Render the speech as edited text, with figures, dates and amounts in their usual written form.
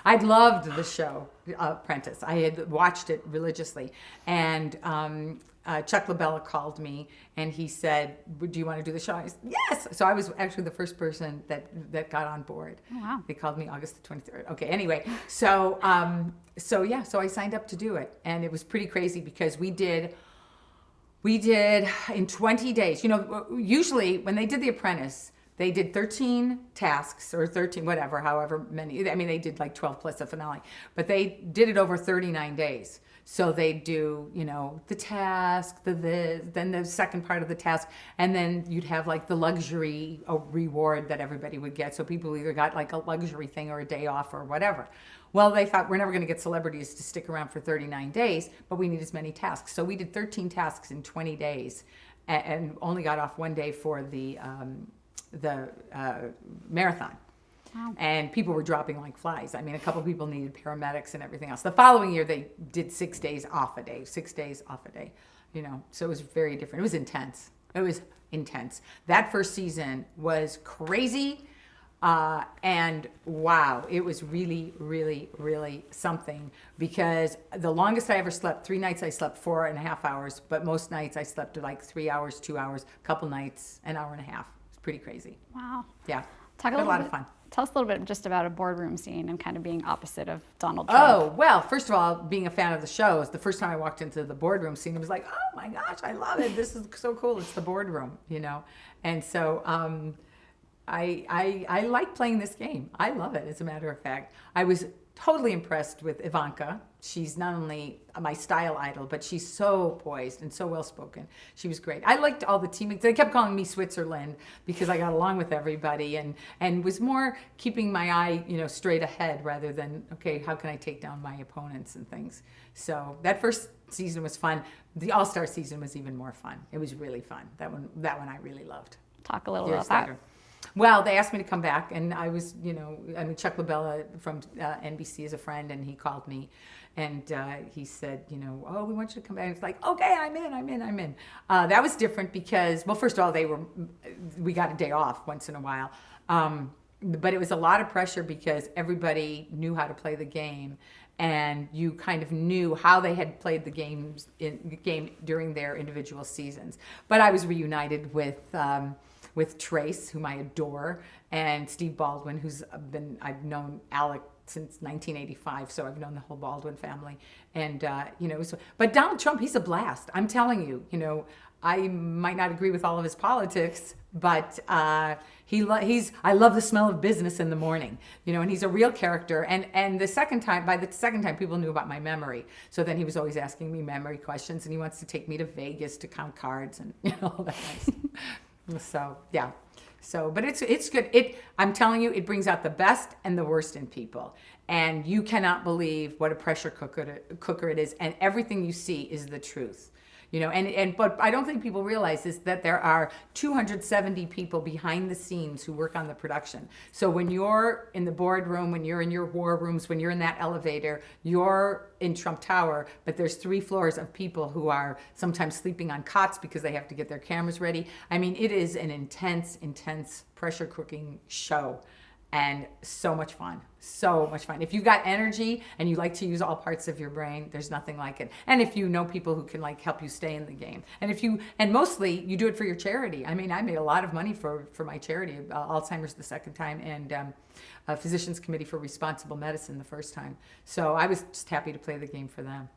I'd loved the show Apprentice. I had watched it religiously, and Chuck LaBella called me and he said, "Do you want to do the show?" I said, "Yes." So I was actually the first person that got on board. Oh, wow. They called me August the 23rd. Okay, anyway, so I signed up to do it, and it was pretty crazy because we did in 20 days. You know, usually when they did The Apprentice, they did 13 tasks or 13, whatever, however many. I mean, they did like 12 plus a finale, but they did it over 39 days. So they do, you know, the task, then the second part of the task, and then you'd have like the luxury reward that everybody would get. So people either got like a luxury thing or a day off or whatever. Well, they thought we're never going to get celebrities to stick around for 39 days, but we need as many tasks. So we did 13 tasks in 20 days and only got off one day for the marathon. Wow. And people were dropping like flies. I mean, a couple people needed paramedics and everything else. The following year, they did 6 days off a day, 6 days off a day, you know. So it was very different. It was intense. It was intense. That first season was crazy. And wow, it was really, really, really something, because the longest I ever slept, 3 nights I slept 4.5 hours, but most nights I slept like 3 hours, 2 hours, a couple nights, an hour and a half. It's pretty crazy. Wow. Yeah. Talk a lot of fun. Tell us a little bit just about a boardroom scene and kind of being opposite of Donald Trump. Oh, well, first of all, being a fan of the show, the first time I walked into the boardroom scene, it was like, oh my gosh, I love it. This is so cool. It's the boardroom, you know. And so I like playing this game. I love it, as a matter of fact. I was totally impressed with Ivanka. She's not only my style idol, but she's so poised and so well-spoken. She was great. I liked all the teammates. They kept calling me Switzerland because I got along with everybody and was more keeping my eye, you know, straight ahead rather than, okay, how can I take down my opponents and things. So that first season was fun. The All-Star season was even more fun. It was really fun. That one I really loved. Talk a little Years about later. Well, they asked me to come back, and I was, you know, I mean, Chuck LaBella from NBC is a friend, and he called me, and he said, you know, oh, we want you to come back. And it's like, okay, I'm in. That was different because, well, first of all, we got a day off once in a while, but it was a lot of pressure because everybody knew how to play the game, and you kind of knew how they had played the game during their individual seasons. But I was reunited with Trace, whom I adore, and Steve Baldwin, I've known Alec since 1985, so I've known the whole Baldwin family. And, you know, but Donald Trump, he's a blast. I'm telling you, you know, I might not agree with all of his politics, but I love the smell of business in the morning, you know, and he's a real character. And by the second time, people knew about my memory. So then he was always asking me memory questions, and he wants to take me to Vegas to count cards and, you know, all that nice. So yeah, but it's good. I'm telling you, it brings out the best and the worst in people, and you cannot believe what a pressure cooker it is, and everything you see is the truth. You know, but I don't think people realize is that there are 270 people behind the scenes who work on the production. So when you're in the boardroom, when you're in your war rooms, when you're in that elevator, you're in Trump Tower, but there's 3 floors of people who are sometimes sleeping on cots because they have to get their cameras ready. I mean, it is an intense pressure cooking show. And so much fun. If you've got energy and you like to use all parts of your brain, there's nothing like it. And if you know people who can like help you stay in the game, and mostly you do it for your charity. I mean, I made a lot of money for my charity, Alzheimer's the second time, and Physicians Committee for Responsible Medicine the first time. So I was just happy to play the game for them.